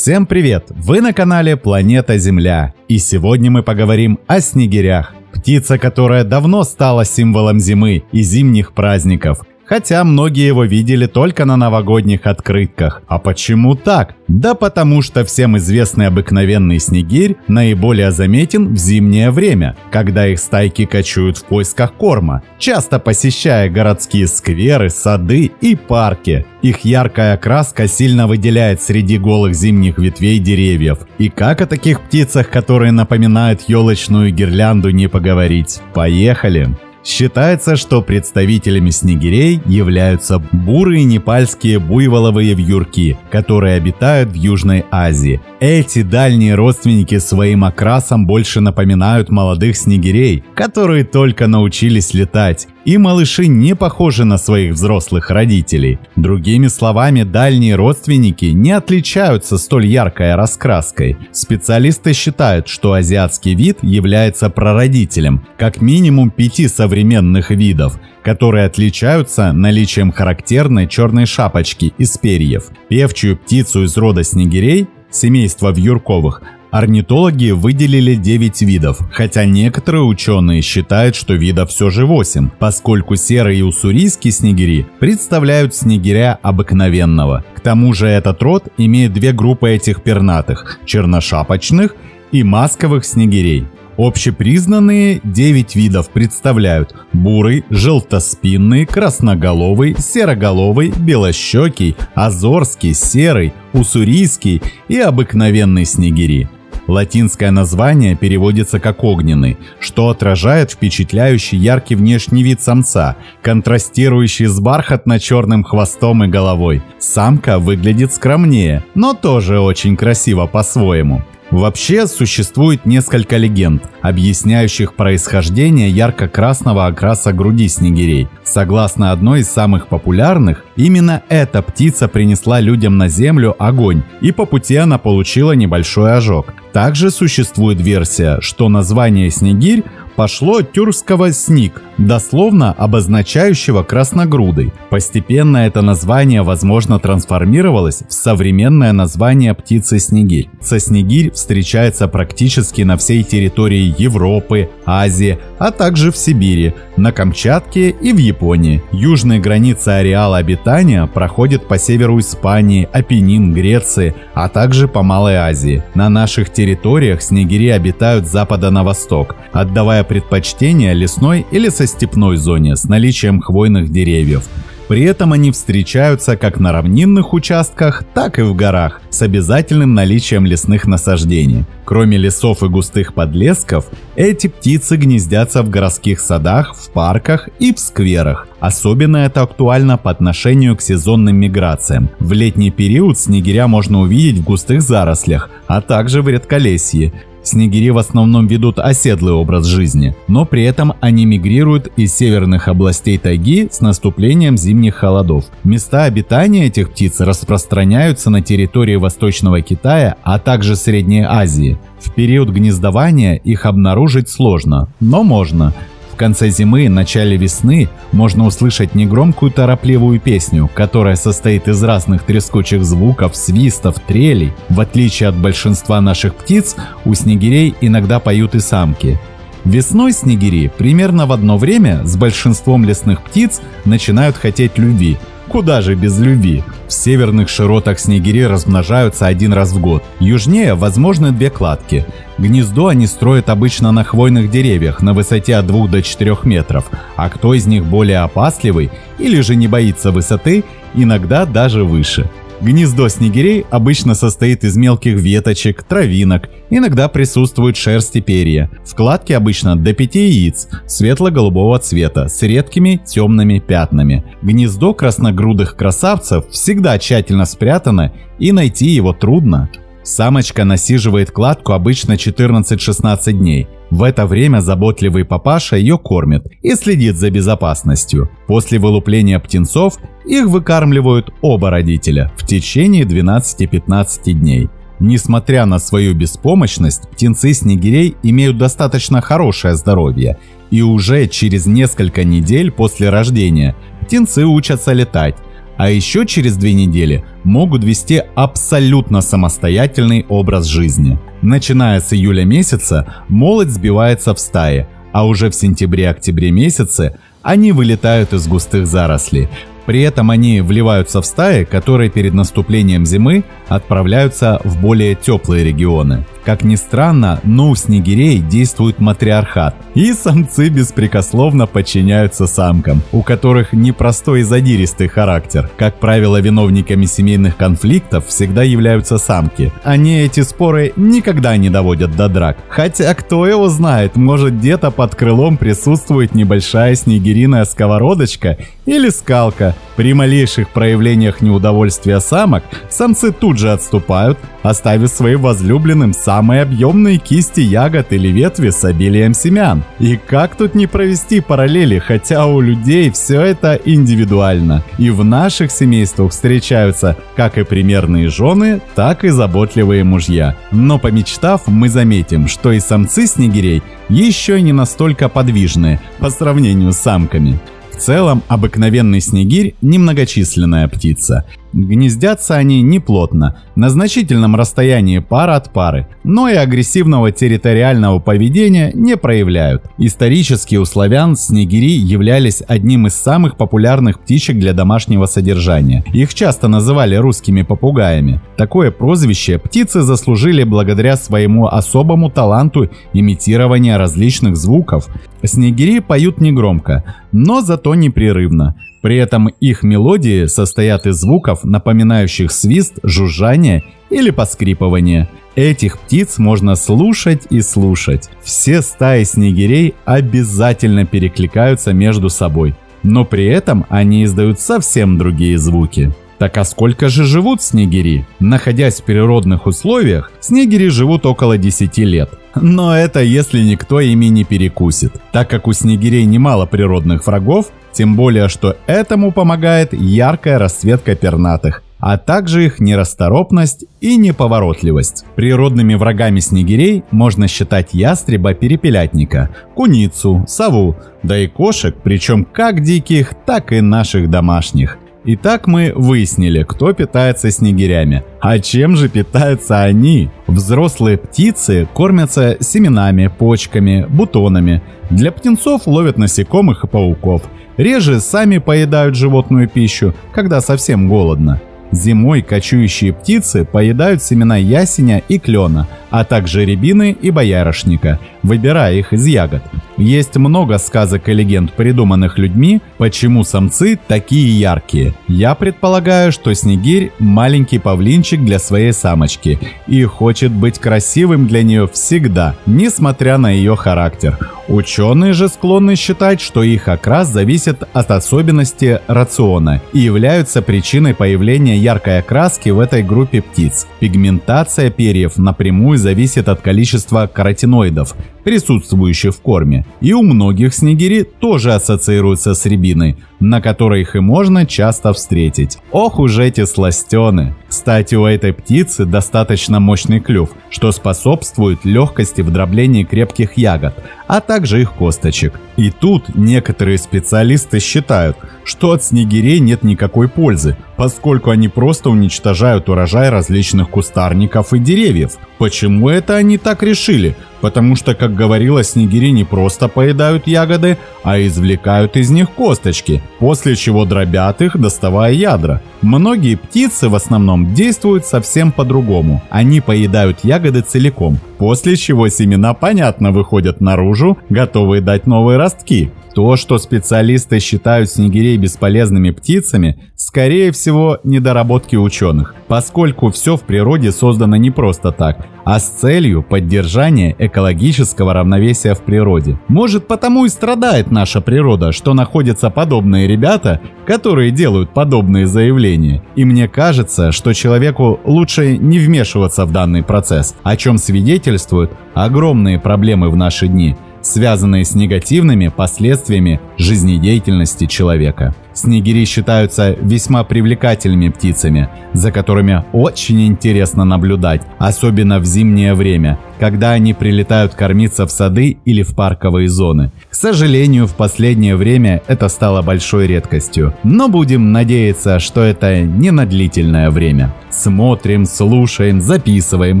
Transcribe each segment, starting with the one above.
Всем привет! Вы на канале Планета Земля, и сегодня мы поговорим о снегирях. Птица, которая давно стала символом зимы и зимних праздников. Хотя многие его видели только на новогодних открытках. А почему так? Да потому что всем известный обыкновенный снегирь наиболее заметен в зимнее время, когда их стайки кочуют в поисках корма, часто посещая городские скверы, сады и парки. Их яркая окраска сильно выделяет среди голых зимних ветвей деревьев. И как о таких птицах, которые напоминают елочную гирлянду, не поговорить? Поехали! Считается, что представителями снегирей являются бурые непальские буйволовые вьюрки, которые обитают в Южной Азии. Эти дальние родственники своим окрасом больше напоминают молодых снегирей, которые только научились летать. И малыши не похожи на своих взрослых родителей. Другими словами, дальние родственники не отличаются столь яркой раскраской. Специалисты считают, что азиатский вид является прародителем как минимум 5 современных видов, которые отличаются наличием характерной черной шапочки из перьев. Певчую птицу из рода снегирей, семейства вьюрковых, орнитологи выделили 9 видов, хотя некоторые ученые считают, что видов все же 8, поскольку серый и уссурийский снегири представляют снегиря обыкновенного. К тому же этот род имеет две группы этих пернатых – черношапочных и масковых снегирей. Общепризнанные 9 видов представляют бурый, желтоспинный, красноголовый, сероголовый, белощекий, азорский, серый, уссурийский и обыкновенный снегири. Латинское название переводится как «огненный», что отражает впечатляющий яркий внешний вид самца, контрастирующий с бархатно-черным хвостом и головой. Самка выглядит скромнее, но тоже очень красиво по-своему. Вообще существует несколько легенд, объясняющих происхождение ярко-красного окраса груди снегирей. Согласно одной из самых популярных, именно эта птица принесла людям на Землю огонь, и по пути она получила небольшой ожог. Также существует версия, что название снегирь пошло от тюркского «сник», дословно обозначающего красногрудый. Постепенно это название, возможно, трансформировалось в современное название птицы снегирь. Снегирь встречается практически на всей территории Европы, Азии, а также в Сибири, на Камчатке и в Японии. Южная граница ареала обитания проходит по северу Испании, Апеннин, Греции, а также по Малой Азии. На наших территориях снегири обитают с запада на восток, отдавая предпочтение лесной или состепной зоне с наличием хвойных деревьев. При этом они встречаются как на равнинных участках, так и в горах с обязательным наличием лесных насаждений. Кроме лесов и густых подлесков, эти птицы гнездятся в городских садах, в парках и в скверах. Особенно это актуально по отношению к сезонным миграциям. В летний период снегиря можно увидеть в густых зарослях, а также в редколесье. Снегири в основном ведут оседлый образ жизни, но при этом они мигрируют из северных областей тайги с наступлением зимних холодов. Места обитания этих птиц распространяются на территории Восточного Китая, а также Средней Азии. В период гнездования их обнаружить сложно, но можно. В конце зимы и начале весны можно услышать негромкую торопливую песню, которая состоит из разных трескучих звуков, свистов, трелей. В отличие от большинства наших птиц, у снегирей иногда поют и самки. Весной снегири примерно в одно время с большинством лесных птиц начинают хотеть любви. Куда же без любви? В северных широтах снегири размножаются один раз в год. Южнее возможны 2 кладки. Гнездо они строят обычно на хвойных деревьях на высоте от 2 до 4 метров, а кто из них более опасливый или же не боится высоты, иногда даже выше. Гнездо снегирей обычно состоит из мелких веточек, травинок, иногда присутствуют шерсть и перья. В кладке обычно до 5 яиц светло-голубого цвета с редкими темными пятнами. Гнездо красногрудых красавцев всегда тщательно спрятано, и найти его трудно. Самочка насиживает кладку обычно 14-16 дней. В это время заботливый папаша ее кормит и следит за безопасностью. После вылупления птенцов их выкармливают оба родителя в течение 12-15 дней. Несмотря на свою беспомощность, птенцы снегирей имеют достаточно хорошее здоровье, и уже через несколько недель после рождения птенцы учатся летать. А еще через 2 недели могут вести абсолютно самостоятельный образ жизни. Начиная с июля месяца молодь сбивается в стаи, а уже в сентябре-октябре месяце они вылетают из густых зарослей. При этом они вливаются в стаи, которые перед наступлением зимы отправляются в более теплые регионы. Как ни странно, но у снегирей действует матриархат, и самцы беспрекословно подчиняются самкам, у которых непростой и задиристый характер. Как правило, виновниками семейных конфликтов всегда являются самки. Они эти споры никогда не доводят до драк. Хотя, кто его знает, может где-то под крылом присутствует небольшая снегириная сковородочка или скалка. При малейших проявлениях неудовольствия самок самцы тут же отступают, оставив своим возлюбленным самые объемные кисти ягод или ветви с обилием семян. И как тут не провести параллели, хотя у людей все это индивидуально. И в наших семействах встречаются как и примерные жены, так и заботливые мужья. Но помечтав, мы заметим, что и самцы снегирей еще не настолько подвижные по сравнению с самками. В целом, обыкновенный снегирь – немногочисленная птица. Гнездятся они неплотно, на значительном расстоянии пара от пары, но и агрессивного территориального поведения не проявляют. Исторически у славян снегири являлись одним из самых популярных птичек для домашнего содержания. Их часто называли русскими попугаями. Такое прозвище птицы заслужили благодаря своему особому таланту имитирования различных звуков. Снегири поют негромко, но зато непрерывно. При этом их мелодии состоят из звуков, напоминающих свист, жужжание или поскрипывание. Этих птиц можно слушать и слушать. Все стаи снегирей обязательно перекликаются между собой, но при этом они издают совсем другие звуки. Так а сколько же живут снегири? Находясь в природных условиях, снегири живут около 10 лет. Но это если никто ими не перекусит. Так как у снегирей немало природных врагов, тем более что этому помогает яркая расцветка пернатых, а также их нерасторопность и неповоротливость. Природными врагами снегирей можно считать ястреба-перепелятника, куницу, сову, да и кошек, причем как диких, так и наших домашних. Итак, мы выяснили, кто питается снегирями. А чем же питаются они? Взрослые птицы кормятся семенами, почками, бутонами. Для птенцов ловят насекомых и пауков. Реже сами поедают животную пищу, когда совсем голодно. Зимой кочующие птицы поедают семена ясеня и клена, а также рябины и боярышника, выбирая их из ягод. Есть много сказок и легенд, придуманных людьми, почему самцы такие яркие. Я предполагаю, что снегирь – маленький павлинчик для своей самочки и хочет быть красивым для нее всегда, несмотря на ее характер. Ученые же склонны считать, что их окрас зависит от особенностей рациона и являются причиной появления яркой окраски в этой группе птиц. Пигментация перьев напрямую зависит от количества каротиноидов, присутствующих в корме. И у многих снегири тоже ассоциируются с рябиной, на которой их и можно часто встретить. Ох уж эти сластены! Кстати, у этой птицы достаточно мощный клюв, что способствует легкости в дроблении крепких ягод, а также их косточек. И тут некоторые специалисты считают, что от снегирей нет никакой пользы, поскольку они просто уничтожают урожай различных кустарников и деревьев. Почему это они так решили? Потому что, как говорилось, снегири не просто поедают ягоды, а извлекают из них косточки, после чего дробят их, доставая ядра. Многие птицы в основном действуют совсем по-другому. Они поедают ягоды целиком, после чего семена, понятно, выходят наружу, готовые дать новые ростки. То, что специалисты считают снегирей бесполезными птицами, скорее всего, недоработки ученых, поскольку все в природе создано не просто так, а с целью поддержания экологического равновесия в природе. Может, потому и страдает наша природа, что находятся подобные ребята, которые делают подобные заявления. И мне кажется, что человеку лучше не вмешиваться в данный процесс, о чем свидетельствуют огромные проблемы в наши дни, связанные с негативными последствиями жизнедеятельности человека. Снегири считаются весьма привлекательными птицами, за которыми очень интересно наблюдать, особенно в зимнее время, когда они прилетают кормиться в сады или в парковые зоны. К сожалению, в последнее время это стало большой редкостью, но будем надеяться, что это не на длительное время. Смотрим, слушаем, записываем,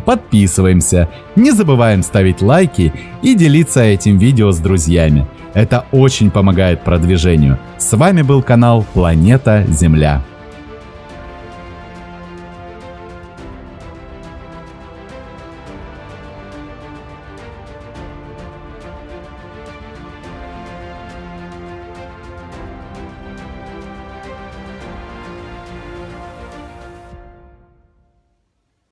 подписываемся, не забываем ставить лайки и делиться этим видео с друзьями. Это очень помогает продвижению. С вами был канал Планета Земля.